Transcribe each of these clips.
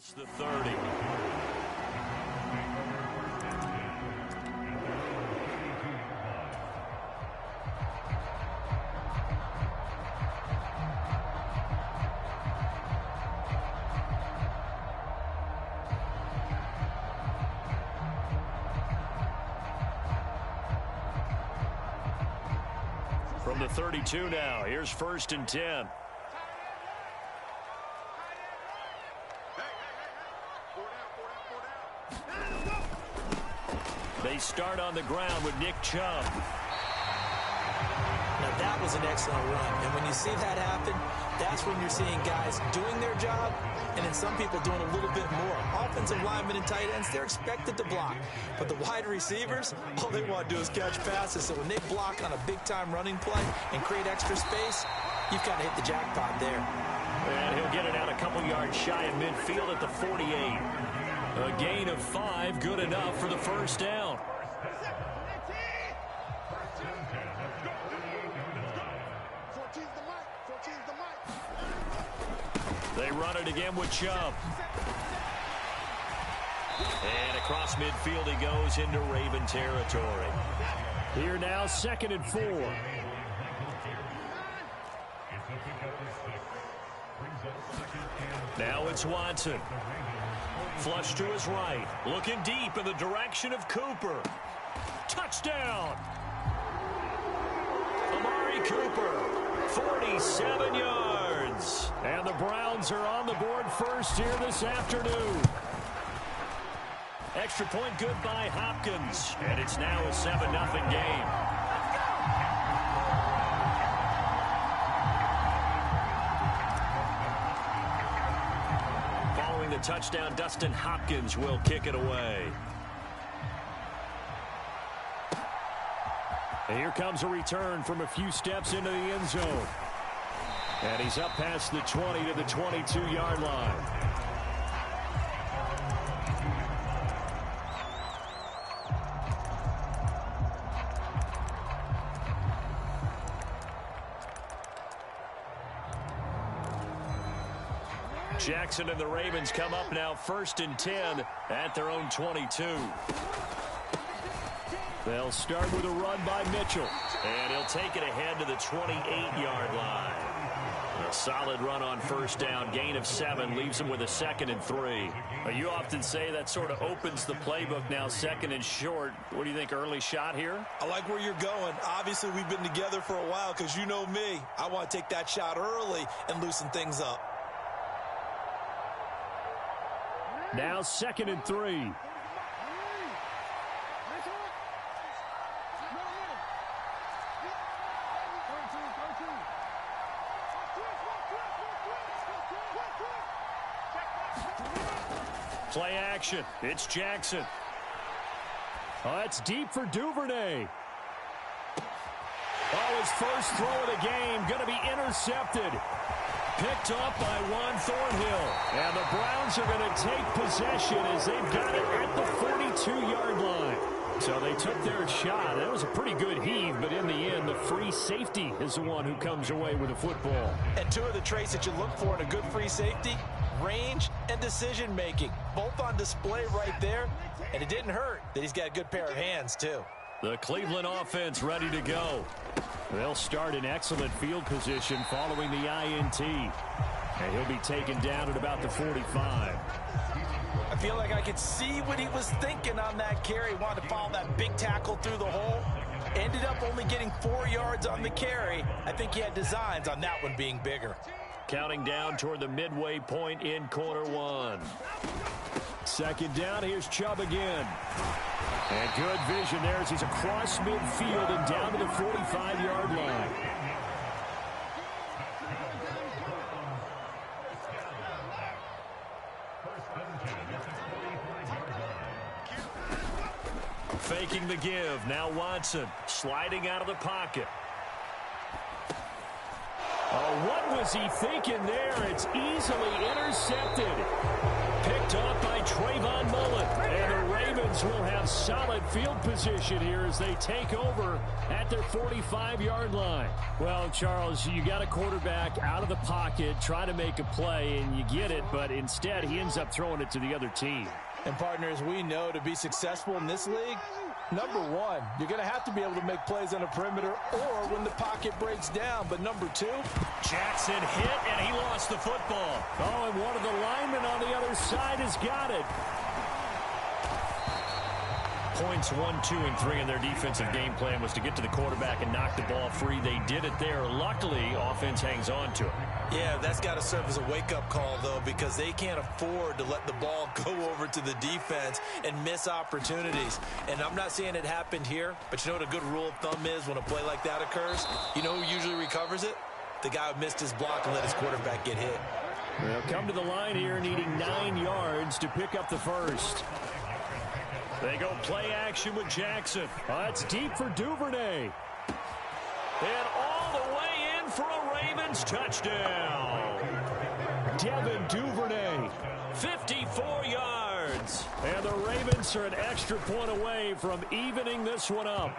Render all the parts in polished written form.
It's the 30. From the 32 now, here's 1st and 10. They start on the ground with Nick Chubb. Now that was an excellent run, and when you see that happen, that's when you're seeing guys doing their job, and then some people doing a little bit more. Offensive linemen and tight ends, they're expected to block. But the wide receivers, all they want to do is catch passes. So when they block on a big-time running play and create extra space, you've got to hit the jackpot there. And he'll get it out a couple yards shy of midfield at the 48. A gain of 5, good enough for the first down. They run it again with Chubb. And across midfield he goes into Raven territory. Here now, 2nd and 4. Now it's Watson. Flush to his right. Looking deep in the direction of Cooper. Touchdown! Amari Cooper, 47 yards. And the Browns are on the board first here this afternoon. Extra point good by Hopkins. And it's now a 7-0 game. Following the touchdown, Dustin Hopkins will kick it away. And here comes a return from a few steps into the end zone. And he's up past the 20 to the 22-yard line. Jackson and the Ravens come up now 1st and 10 at their own 22. They'll start with a run by Mitchell. And he'll take it ahead to the 28-yard line. A solid run on first down. Gain of 7 leaves him with a 2nd and 3. You often say that sort of opens the playbook now, 2nd and short. What do you think, early shot here? I like where you're going. Obviously, we've been together for a while because you know me. I want to take that shot early and loosen things up. Now 2nd and 3. Play action. It's Jackson. Oh, it's deep for Duvernay. Oh, his first throw of the game going to be intercepted. Picked up by Juan Thornhill. And the Browns are going to take possession as they've got it at the 42-yard line. So they took their shot. That was a pretty good heave, but in the end, the free safety is the one who comes away with the football. And two of the traits that you look for in a good free safety, range and decision-making. Both on display right there. And it didn't hurt that he's got a good pair of hands, too. The Cleveland offense ready to go. They'll start in excellent field position following the INT. And he'll be taken down at about the 45. I feel like I could see what he was thinking on that carry. Wanted to follow that big tackle through the hole. Ended up only getting 4 yards on the carry. I think he had designs on that one being bigger. Counting down toward the midway point in quarter 1. 2nd down, here's Chubb again. And good vision there as he's across midfield and down to the 45-yard line. Faking the give. Now Watson sliding out of the pocket. Oh, what was he thinking there? It's easily intercepted. Picked up by Trayvon Mullen. And the Ravens will have have solid field position here as they take over at their 45-yard line. Well, Charles, you got a quarterback out of the pocket trying to make a play, and you get it, but instead he ends up throwing it to the other team. And partners, we know to be successful in this league, number one, you're going to have to be able to make plays on the perimeter or when the pocket breaks down. But number two, Jackson hit, and he lost the football. Oh, and one of the linemen on the other side has got it. Points 1, 2, and 3 in their defensive game plan was to get to the quarterback and knock the ball free. They did it there. Luckily, offense hangs on to it. Yeah, that's got to serve as a wake-up call, though, because they can't afford to let the ball go over to the defense and miss opportunities. And I'm not saying it happened here, but you know what a good rule of thumb is when a play like that occurs? You know who usually recovers it? The guy who missed his block and let his quarterback get hit. They'll come to the line here needing 9 yards to pick up the first. They go play action with Jackson. It's deep for Duvernay. And all the way in for a Ravens touchdown. Devin Duvernay, 54 yards. And the Ravens are an extra point away from evening this one up.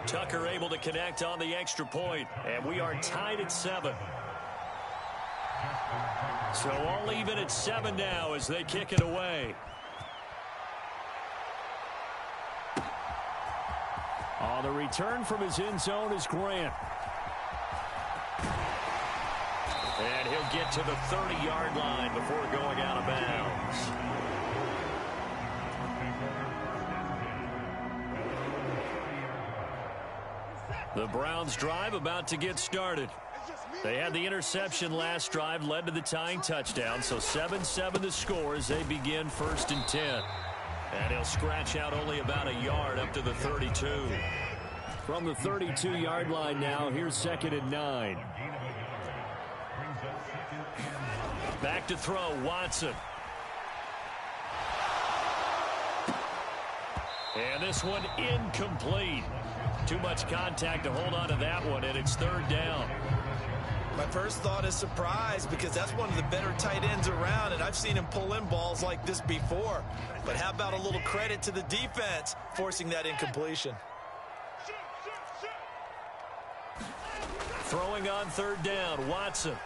Tucker able to connect on the extra point, and we are tied at 7. So all even at 7 now as they kick it away. On the return from his end zone is Grant. And he'll get to the 30-yard line before going out of bounds. The Browns drive about to get started. They had the interception last drive, led to the tying touchdown. So 7-7 the score as they begin 1st and 10. And he'll scratch out only about a yard up to the 32. From the 32-yard line now, here's 2nd and 9. Back to throw, Watson. And this one incomplete. Too much contact to hold on to that one, and it's 3rd down. My first thought is surprise because that's one of the better tight ends around, and I've seen him pull in balls like this before. But how about a little credit to the defense forcing that incompletion? Throwing on 3rd down, Watson.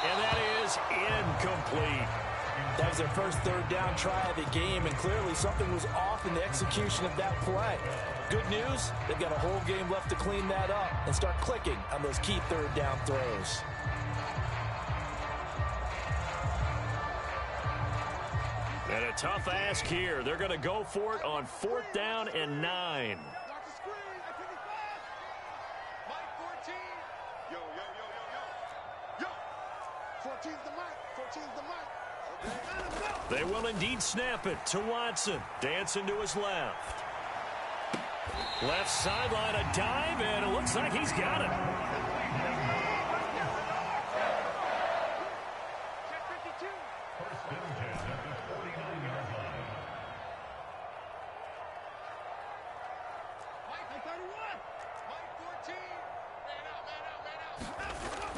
And that is incomplete. That was their first 3rd down try of the game, and clearly something was off in the execution of that play. Good news, they've got a whole game left to clean that up and start clicking on those key 3rd down throws. And a tough ask here. They're going to go for it on 4th down and 9. They will indeed snap it to Watson. Dancing to his left. Left sideline, a dive, and it looks like he's got it.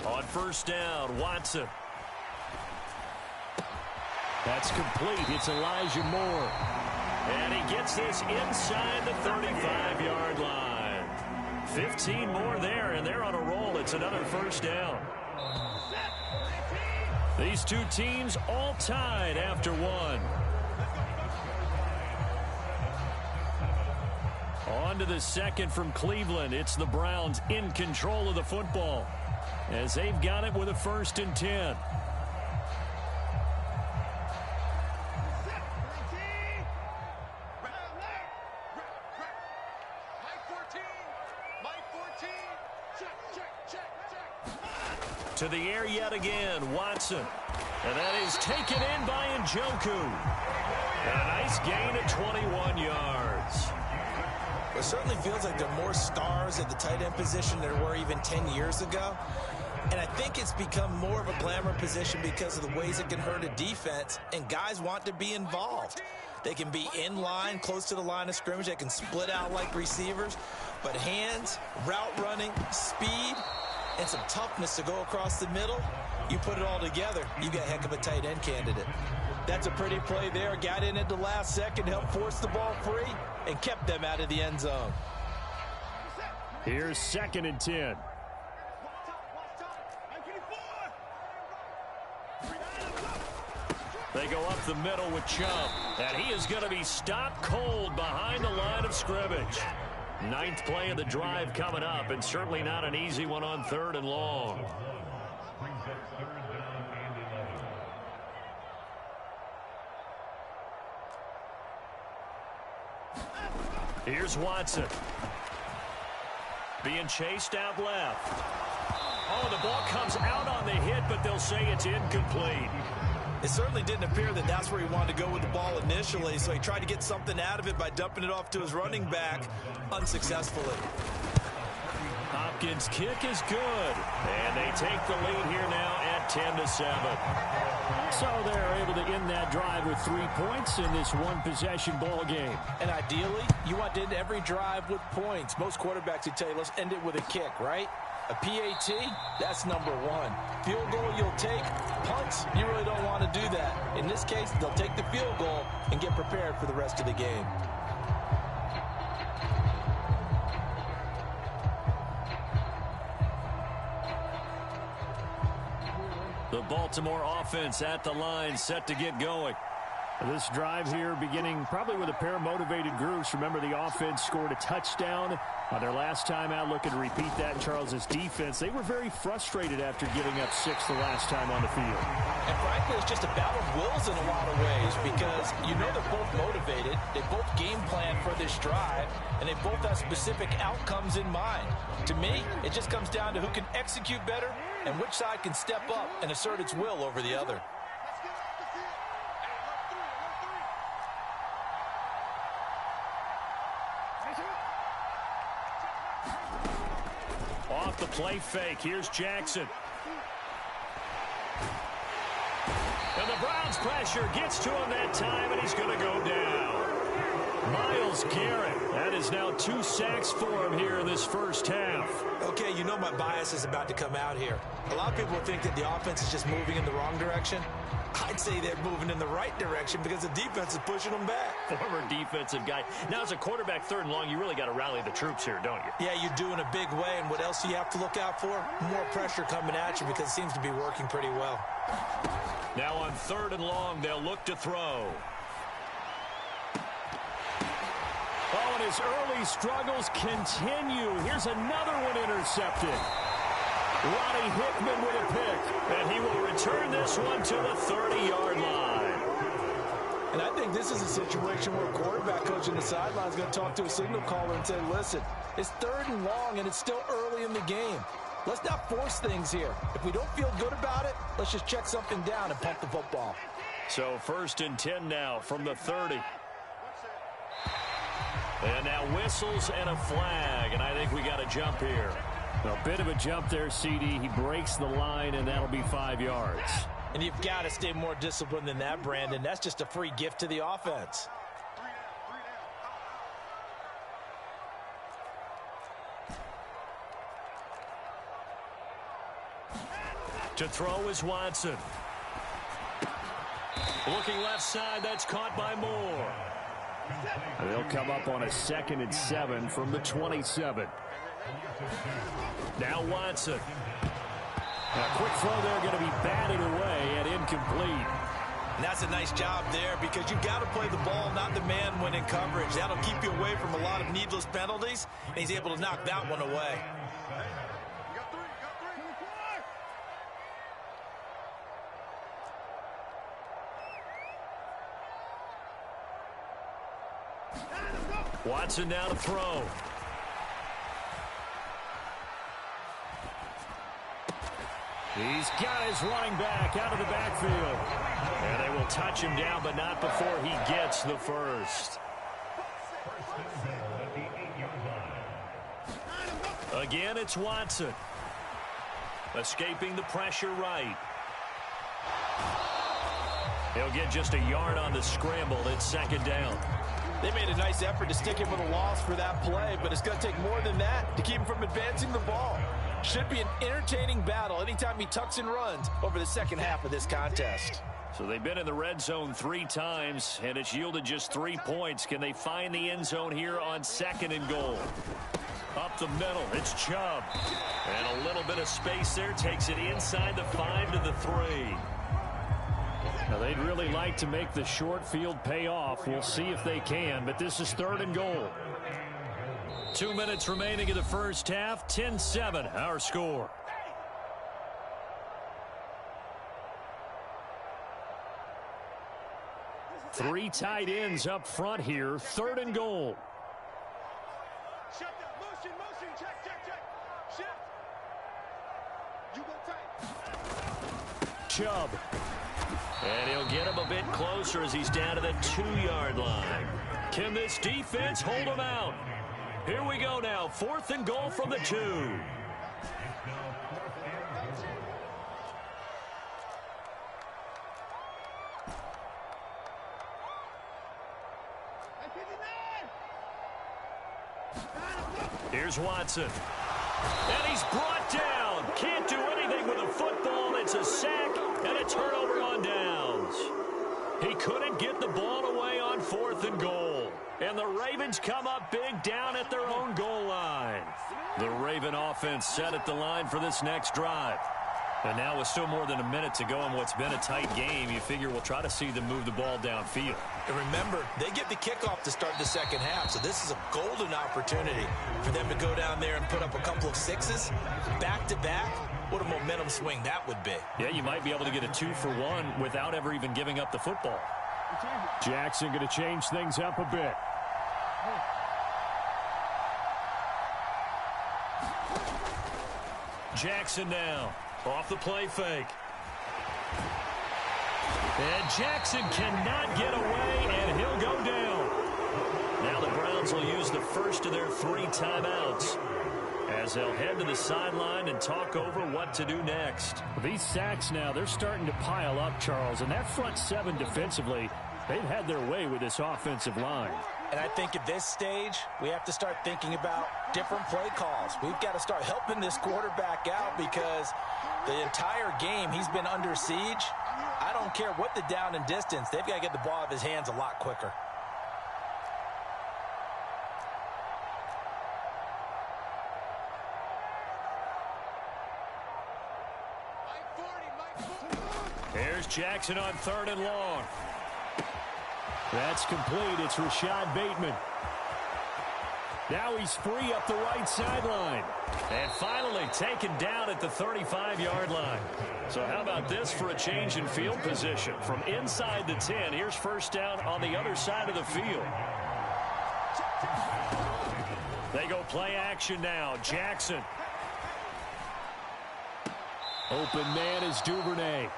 On 1st down, Watson. That's complete. It's Elijah Moore. And he gets this inside the 35-yard line. 15 more there, and they're on a roll. It's another 1st down. These two teams all tied after one. On to the 2nd from Cleveland. It's the Browns in control of the football as they've got it with a 1st and 10. To the air yet again, Watson. And that is taken in by Njoku. And a nice gain of 21 yards. It certainly feels like there are more stars at the tight end position than there were even 10 years ago. And I think it's become more of a glamour position because of the ways it can hurt a defense, and guys want to be involved. They can be in line, close to the line of scrimmage. They can split out like receivers. But hands, route running, speed, and some toughness to go across the middle, You put it all together, you got a heck of a tight end candidate. That's a pretty play there. Got in at the last second, helped force the ball free, and kept them out of the end zone. Here's 2nd and 10. They go up the middle with Chubb, and he is going to be stopped cold behind the line of scrimmage. 9th play of the drive coming up, and certainly not an easy one on 3rd and long. Here's Watson. Being chased out left. Oh, the ball comes out on the hit, but they'll say it's incomplete. It certainly didn't appear that that's where he wanted to go with the ball initially, so he tried to get something out of it by dumping it off to his running back unsuccessfully. Hopkins' kick is good, and they take the lead here now at 10-7. So they're able to end that drive with 3 points in this one-possession ball game. And ideally, you want to end every drive with points. Most quarterbacks would tell you, let's end it with a kick, right? A PAT, that's number 1. Field goal you'll take. Punts, you really don't want to do that. In this case, they'll take the field goal and get prepared for the rest of the game. The Baltimore offense at the line, set to get going. This drive here beginning probably with a pair of motivated groups. Remember, the offense scored a touchdown on their last time out. Looking to repeat that in Charles' defense. They were very frustrated after giving up 6 the last time on the field. And frankly, it's just a battle of wills in a lot of ways because you know they're both motivated. They both game plan for this drive, and they both have specific outcomes in mind. To me, it just comes down to who can execute better and which side can step up and assert its will over the other. Off the play fake, here's Jackson. And the Browns pressure gets to him that time, and he's going to go down. Myles Garrett, that is now 2 sacks for him here in this first half. Okay, you know my bias is about to come out here. A lot of people think that the offense is just moving in the wrong direction. I'd say they're moving in the right direction because the defense is pushing them back. Former defensive guy. Now, as a quarterback 3rd and long, you really got to rally the troops here, don't you? Yeah, you do in a big way. And what else do you have to look out for? More pressure coming at you because it seems to be working pretty well. Now on 3rd and long, they'll look to throw. Oh, and his early struggles continue. Here's another one intercepted. Roddy Hickman with a pick, and he will return this one to the 30-yard line. And I think this is a situation where a quarterback coach on the sideline is going to talk to a signal caller and say, listen, it's 3rd and long, and it's still early in the game. Let's not force things here. If we don't feel good about it, let's just check something down and pump the football. So 1st and 10 now from the 30. And now whistles and a flag, and I think we got a jump here. A bit of a jump there, CD. He breaks the line, and that'll be 5 yards. And you've got to stay more disciplined than that, Brandon. That's just a free gift to the offense. To throw is Watson. Looking left side, that's caught by Moore. They'll come up on a 2nd and 7 from the 27. Now Watson. A quick throw there, going to be batted away and incomplete. And that's a nice job there because you've got to play the ball, not the man when in coverage. That'll keep you away from a lot of needless penalties, and he's able to knock that one away. Watson now to throw. He's got his running back out of the backfield. And they will touch him down, but not before he gets the first. Again, it's Watson. Escaping the pressure right. He'll get just a yard on the scramble. It's 2nd down. They made a nice effort to stick him with a loss for that play, but it's going to take more than that to keep him from advancing the ball. Should be an entertaining battle anytime he tucks and runs over the second half of this contest. So they've been in the red zone 3 times, and it's yielded just 3 points. Can they find the end zone here on 2nd and goal? Up the middle, it's Chubb. And a little bit of space there, takes it inside the 5 to the 3. Now, they'd really like to make the short field pay off. We'll see if they can, but this is 3rd and goal. 2 minutes remaining in the first half, 10-7, our score. Three tight ends up front here, 3rd and goal. Shut that motion, check. Shift. You go tight. Chubb. And he'll get him a bit closer as he's down to the 2-yard line. Can this defense hold him out? Here we go now, 4th and goal from the 2. Here's Watson. And he's brought down. Can't do anything with a football. It's a sack and a turnover on downs. He couldn't get the ball away on 4th and goal. And the Ravens come up big down at their own goal line. The Raven offense set at the line for this next drive. And now with still more than a minute to go in what's been a tight game, you figure we'll try to see them move the ball downfield. And remember, they get the kickoff to start the second half, so this is a golden opportunity for them to go down there and put up a couple of 6s back-to-back. What a momentum swing that would be. Yeah, you might be able to get a 2-for-1 without ever even giving up the football. Jackson going to change things up a bit. Jackson now. Off the play fake. And Jackson cannot get away, and he'll go down. Now the Browns will use the first of their 3 timeouts as they'll head to the sideline and talk over what to do next. These sacks now, they're starting to pile up, Charles, and that front 7 defensively, they've had their way with this offensive line. And I think at this stage, we have to start thinking about different play calls. We've got to start helping this quarterback out because the entire game he's been under siege. I don't care what the down and distance. They've got to get the ball out of his hands a lot quicker. Here's Jackson on 3rd and long. That's complete. It's Rashad Bateman. Now he's free up the right sideline. And finally taken down at the 35-yard line. So how about this for a change in field position? From inside the 10, here's first down on the other side of the field. They go play action now. Jackson. Open man is Duvernay.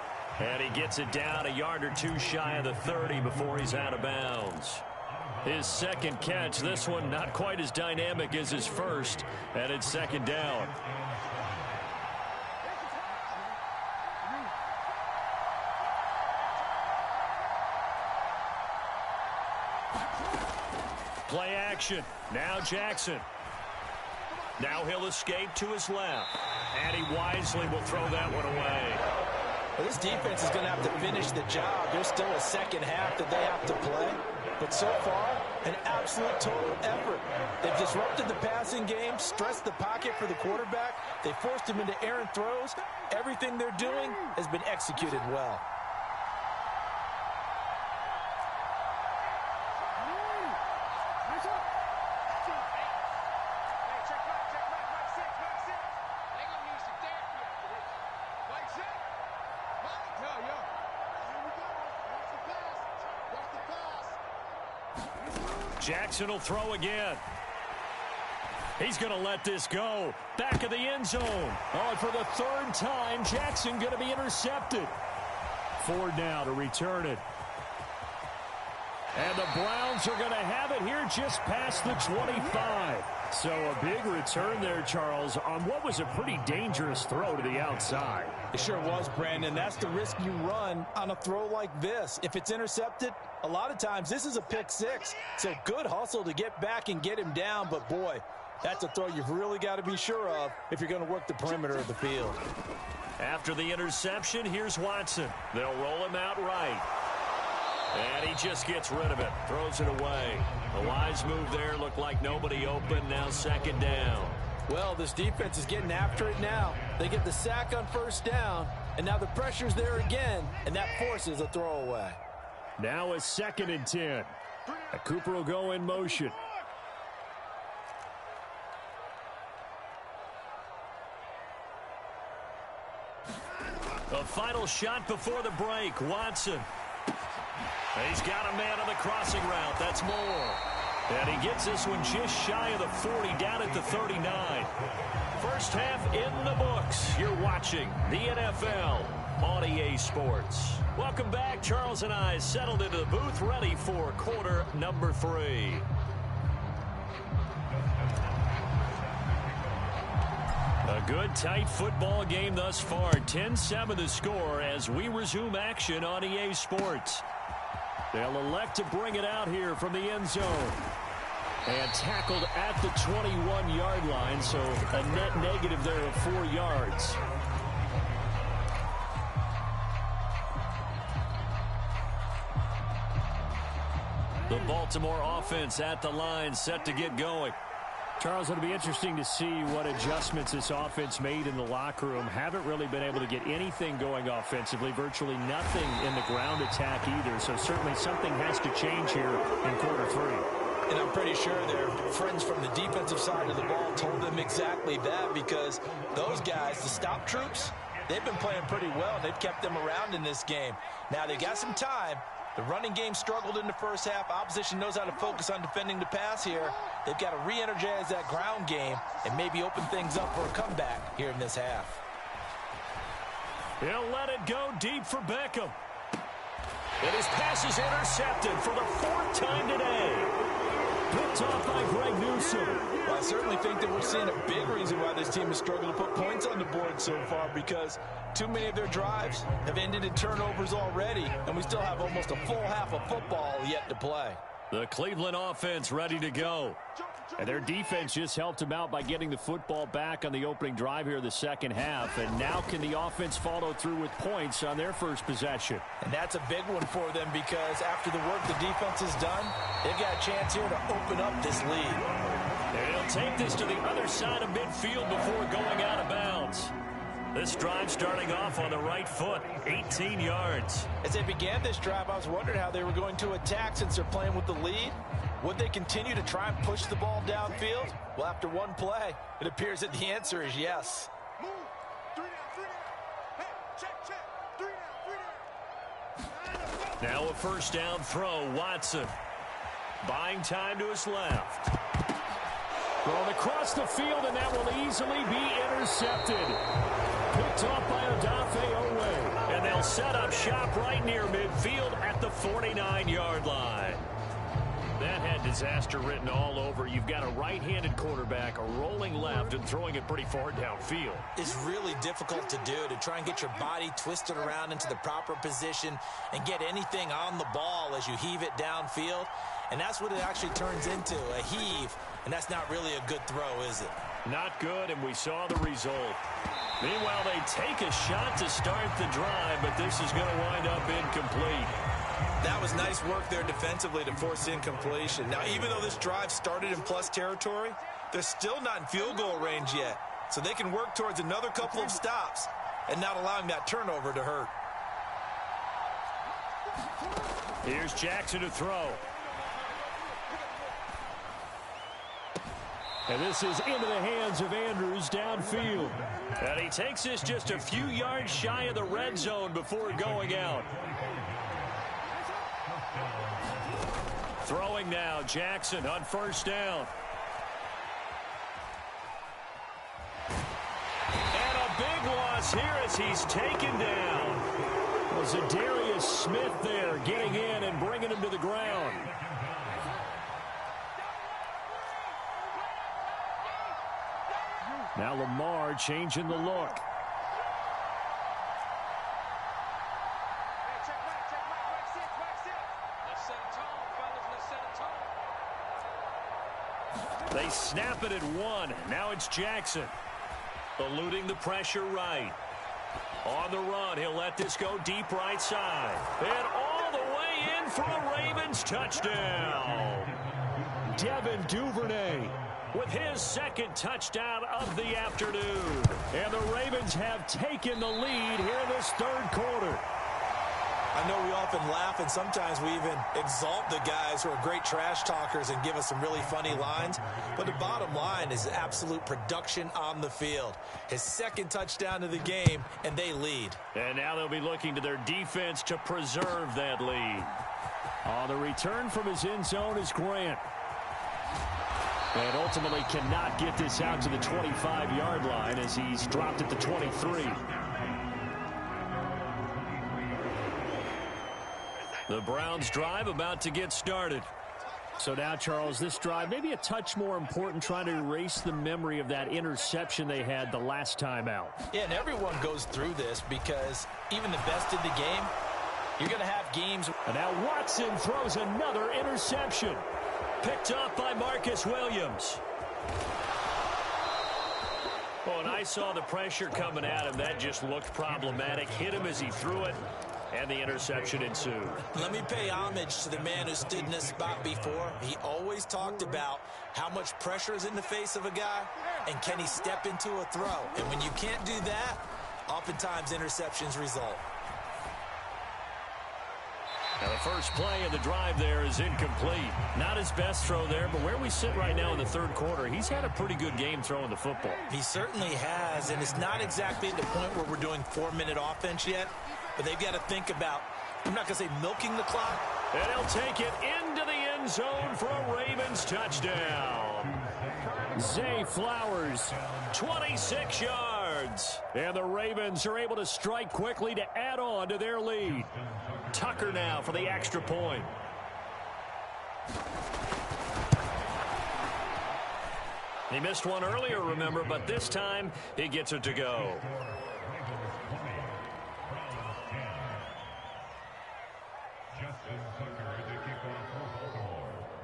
And he gets it down a yard or 2 shy of the 30 before he's out of bounds. His second catch, this one not quite as dynamic as his first, and it's 2nd down. Play action. Now Jackson. Now he'll escape to his left. And he wisely will throw that one away. Well, this defense is going to have to finish the job. There's still a second half that they have to play. But so far, an absolute total effort. They've disrupted the passing game, stressed the pocket for the quarterback. They forced him into errant throws. Everything they're doing has been executed well. Jackson will throw again. He's going to let this go. Back of the end zone. Oh, and for the 3rd time, Jackson going to be intercepted. Ford now to return it. And the Browns are going to have it here just past the 25. So a big return there, Charles, on what was a pretty dangerous throw to the outside. It sure was, Brandon. That's the risk you run on a throw like this. If it's intercepted, a lot of times this is a pick 6. So good hustle to get back and get him down. But, boy, That's a throw you've really got to be sure of if you're going to work the perimeter of the field. After the interception, here's Watson. They'll roll him out right. And he just gets rid of it. Throws it away. A wise move there. Looked like nobody open. Now second down. Well, this defense is getting after it now. They get the sack on first down, and now the pressure's there again, and that forces a throwaway. Now a 2nd and 10. Cooper will go in motion. A final shot before the break. Watson. He's got a man on the crossing route. That's Moore. And he gets this one just shy of the 40, down at the 39. First half in the books. You're watching the NFL on EA Sports. Welcome back. Charles and I settled into the booth, ready for quarter number 3. A good, tight football game thus far. 10-7 the score as we resume action on EA Sports. They'll elect to bring it out here from the end zone. And tackled at the 21-yard line, so a net negative there of 4 yards. The Baltimore offense at the line, set to get going. Charles, it'll be interesting to see what adjustments this offense made in the locker room. Haven't really been able to get anything going offensively, virtually nothing in the ground attack either. So certainly something has to change here in quarter 3. And I'm pretty sure their friends from the defensive side of the ball told them exactly that, because those guys, the stop troops, they've been playing pretty well. They've kept them around in this game. Now they got some time. The running game struggled in the first half. Opposition knows how to focus on defending the pass here. They've got to re-energize that ground game and maybe open things up for a comeback here in this half. He'll let it go deep for Beckham. And his pass is intercepted for the 4th time today. Picked off by Greg Newsome. Well, I certainly think that we're seeing a big reason why this team has struggled to put points on the board so far, because too many of their drives have ended in turnovers already, and we still have almost a full half of football yet to play. The Cleveland offense ready to go. And their defense just helped them out by getting the football back on the opening drive here in the second half. And now can the offense follow through with points on their first possession? And that's a big one for them, because after the work the defense has done, they've got a chance here to open up this lead. And he'll take this to the other side of midfield before going out of bounds. This drive starting off on the right foot, 18 yards. As they began this drive, I was wondering how they were going to attack since they're playing with the lead. Would they continue to try and push the ball downfield? Well, after one play, it appears that the answer is yes. Move. 3 down, 3 down. Hey, check. 3 down, 3 down. Now a first down throw, Watson. Buying time to his left. Thrown across the field, and that will easily be intercepted. Picked off by Odafe Oweh. And they'll set up shop right near midfield at the 49-yard line. That had disaster written all over. You've got a right-handed quarterback, a rolling left, and throwing it pretty far downfield. It's really difficult to do, to try and get your body twisted around into the proper position and get anything on the ball as you heave it downfield. And that's what it actually turns into, a heave. And that's not really a good throw, is it? Not good, and we saw the result. Meanwhile, they take a shot to start the drive, but this is going to wind up incomplete. That was nice work there defensively to force incompletion. Now, even though this drive started in plus territory, they're still not in field goal range yet. So they can work towards another couple of stops and not allowing that turnover to hurt. Here's Jackson to throw. And this is into the hands of Andrews downfield. And he takes this just a few yards shy of the red zone before going out. Throwing now, Jackson on first down. And a big loss here as he's taken down. Was Zadarius Smith there getting in and bringing him to the ground. Now Lamar changing the look. They snap it at 1. Now it's Jackson. Eluding the pressure right. On the run, he'll let this go deep right side. And all the way in for a Ravens touchdown. Devin Duvernay with his second touchdown of the afternoon. And the Ravens have taken the lead here in this third quarter. I know we often laugh, and sometimes we even exalt the guys who are great trash talkers and give us some really funny lines. But the bottom line is absolute production on the field. His second touchdown of the game, and they lead. And now they'll be looking to their defense to preserve that lead. On the return from his end zone is Grant. And ultimately cannot get this out to the 25-yard line as he's dropped at the 23. The Browns drive about to get started. So now, Charles, this drive maybe a touch more important, trying to erase the memory of that interception they had the last time out. Yeah, and everyone goes through this because even the best in the game, you're going to have games. And now Watson throws another interception. Picked up by Marcus Williams. Oh, and I saw the pressure coming at him. That just looked problematic. Hit him as he threw it. And the interception ensued. Let me pay homage to the man who stood in this spot before. He always talked about how much pressure is in the face of a guy and can he step into a throw. And when you can't do that, oftentimes interceptions result. Now the first play of the drive there is incomplete. Not his best throw there, but where we sit right now in the third quarter, he's had a pretty good game throwing the football. He certainly has, and it's not exactly at the point where we're doing 4-minute offense yet. But they've got to think about, I'm not going to say milking the clock. And he'll take it into the end zone for a Ravens touchdown. Zay Flowers, 26 yards. And the Ravens are able to strike quickly to add on to their lead. Tucker now for the extra point. He missed one earlier, remember, but this time he gets it to go.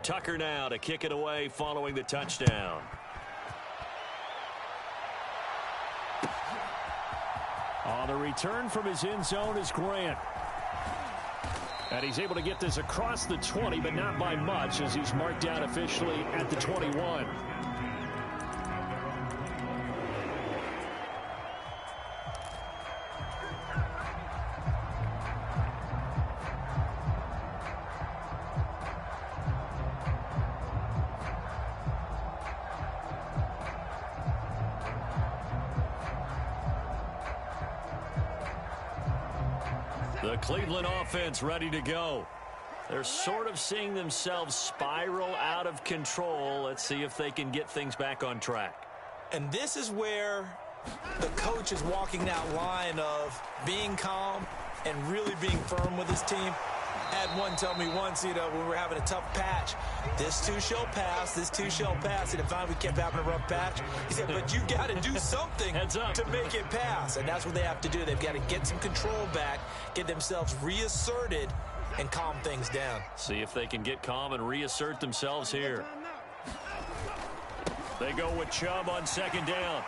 Tucker now to kick it away following the touchdown. On the return from his end zone is Grant. And he's able to get this across the 20, but not by much as he's marked down officially at the 21. The Cleveland offense ready to go. They're sort of seeing themselves spiral out of control. Let's see if they can get things back on track. And this is where the coach is walking that line of being calm and really being firm with his team. I had one tell me once, when we were having a tough patch, this too shall pass, this too shall pass. And finally we kept having a rough patch. He said, but you got to do something to make it pass. And that's what they have to do. They've got to get some control back, get themselves reasserted, and calm things down. See if they can get calm and reassert themselves here. They go with Chubb on second down.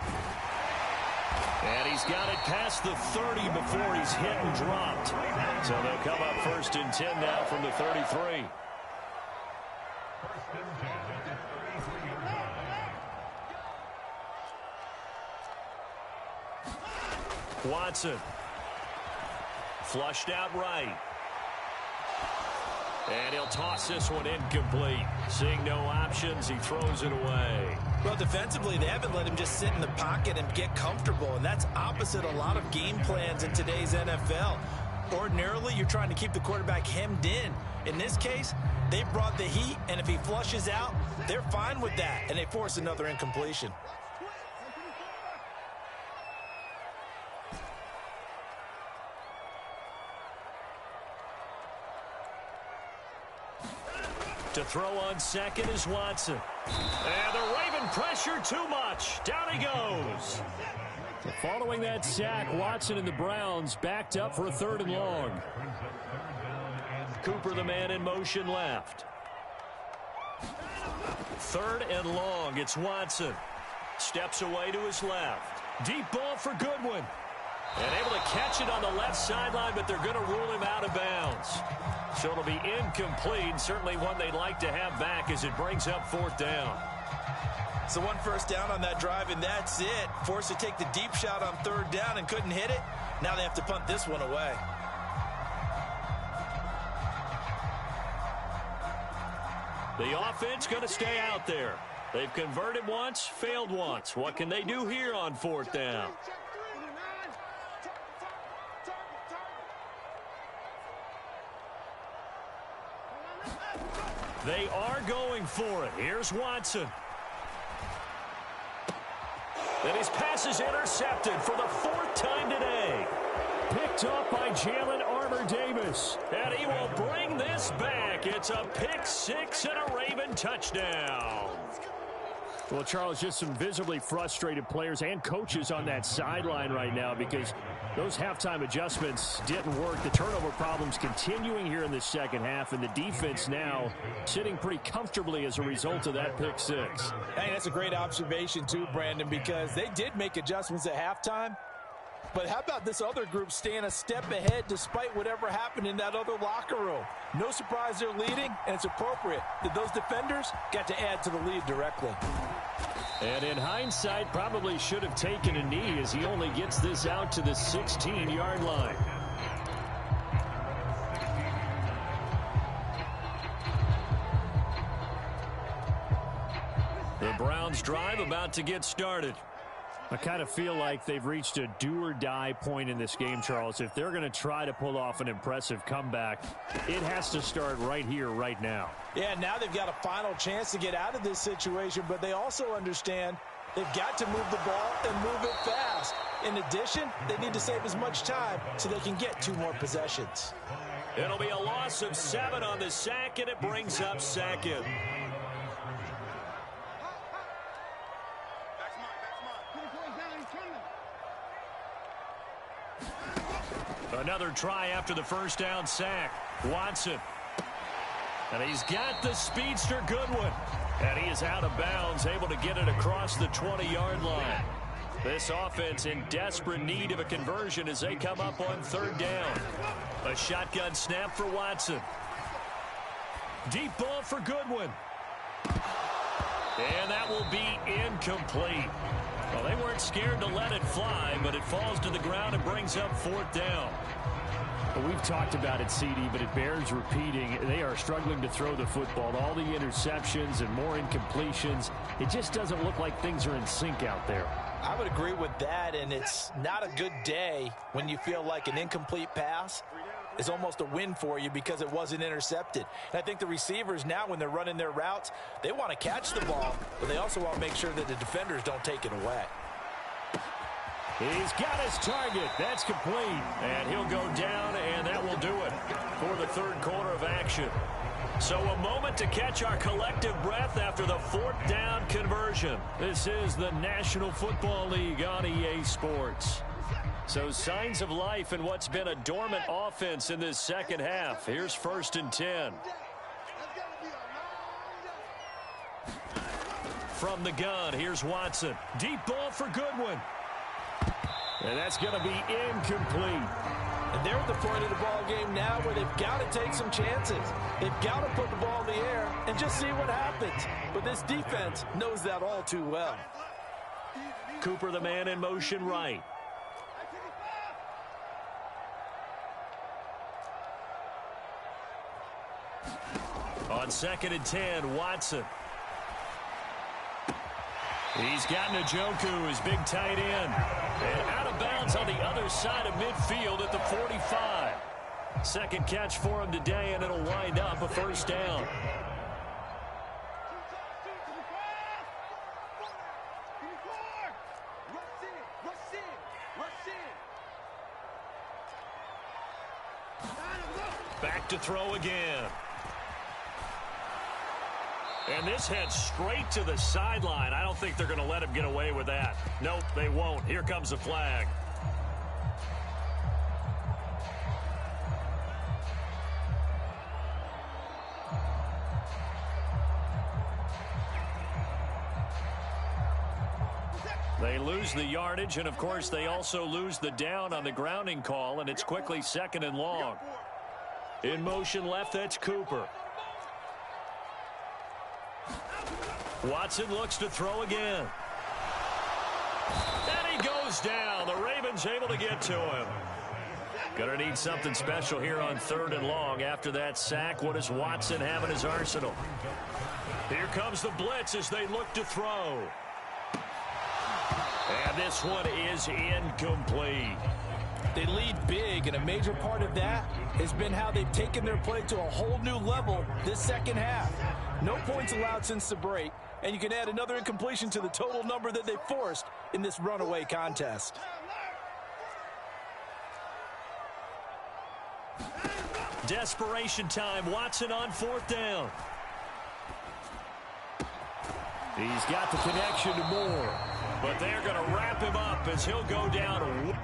And he's got it past the 30 before he's hit and dropped. So they'll come up 1st and 10 now from the 33. Watson. Flushed out right. And he'll toss this one incomplete. Seeing no options, he throws it away. Well, defensively, they haven't let him just sit in the pocket and get comfortable, and that's opposite a lot of game plans in today's NFL. Ordinarily, you're trying to keep the quarterback hemmed in. In this case, they brought the heat, and if he flushes out, they're fine with that, and they force another incompletion. To throw on second is Watson. And the Raven pressure too much. Down he goes. Following that sack, Watson and the Browns backed up for a 3rd and long. Cooper, the man in motion left. 3rd and long. It's Watson. Steps away to his left. Deep ball for Goodwin. And able to catch it on the left sideline, but they're going to rule him out of bounds. So it'll be incomplete. Certainly one they'd like to have back as it brings up 4th down. So 1 first down on that drive, and that's it. Forced to take the deep shot on 3rd down and couldn't hit it. Now they have to punt this one away. The offense going to stay out there. They've converted once, failed once. What can they do here on 4th down? They are going for it. Here's Watson. And his pass is intercepted for the 4th time today. Picked up by Jalen Armour-Davis. And he will bring this back. It's a pick 6 and a Raven touchdown. Well, Charles, just some visibly frustrated players and coaches on that sideline right now because those halftime adjustments didn't work. The turnover problems continuing here in the second half, and the defense now sitting pretty comfortably as a result of that pick 6. Hey, that's a great observation too, Brandon, because they did make adjustments at halftime. But how about this other group staying a step ahead despite whatever happened in that other locker room? No surprise they're leading, and it's appropriate that those defenders got to add to the lead directly. And in hindsight, probably should have taken a knee as he only gets this out to the 16-yard line. The Browns drive about to get started. I kind of feel like they've reached a do-or-die point in this game, Charles. If they're going to try to pull off an impressive comeback, it has to start right here, right now. Yeah, now they've got a final chance to get out of this situation, but they also understand they've got to move the ball and move it fast. In addition, they need to save as much time so they can get 2 more possessions. It'll be a loss of 7 on the sack, and it brings up 2nd. Another try after the first down sack. Watson. And he's got the speedster Goodwin. And he is out of bounds, able to get it across the 20-yard line. This offense in desperate need of a conversion as they come up on 3rd down. A shotgun snap for Watson. Deep ball for Goodwin. And that will be incomplete. Well, they weren't scared to let it fly, but it falls to the ground and brings up 4th down. Well, we've talked about it, CD, but it bears repeating. They are struggling to throw the football. All the interceptions and more incompletions. It just doesn't look like things are in sync out there. I would agree with that, and it's not a good day when you feel like an incomplete pass is almost a win for you because it wasn't intercepted. And I think the receivers now, when they're running their routes, they want to catch the ball, but they also want to make sure that the defenders don't take it away. He's got his target. That's complete. And he'll go down, and that will do it for the 3rd quarter of action. So a moment to catch our collective breath after the 4th down conversion. This is the National Football League on EA Sports. So signs of life in what's been a dormant offense in this second half. Here's 1st and 10. From the gun, here's Watson. Deep ball for Goodwin. And that's going to be incomplete. And they're at the point of the ball game now where they've got to take some chances. They've got to put the ball in the air and just see what happens. But this defense knows that all too well. Cooper, the man in motion right. On 2nd and 10, Watson. He's got Njoku, his big tight end. And out of bounds on the other side of midfield at the 45. Second catch for him today, and it'll wind up a 1st down. Back to throw again. And this heads straight to the sideline. I don't think they're going to let him get away with that. Nope, they won't. Here comes the flag. They lose the yardage, and, of course, they also lose the down on the grounding call, and it's quickly 2nd and long. In motion left, that's Cooper. Watson looks to throw again. And he goes down. The Ravens able to get to him. Going to need something special here on 3rd and long. After that sack, what does Watson have in his arsenal? Here comes the blitz as they look to throw. And this one is incomplete. They lead big, and a major part of that has been how they've taken their play to a whole new level this second half. No points allowed since the break, and you can add another incompletion to the total number that they forced in this runaway contest. Desperation time. Watson on 4th down. He's got the connection to Moore, but they're going to wrap him up as he'll go down.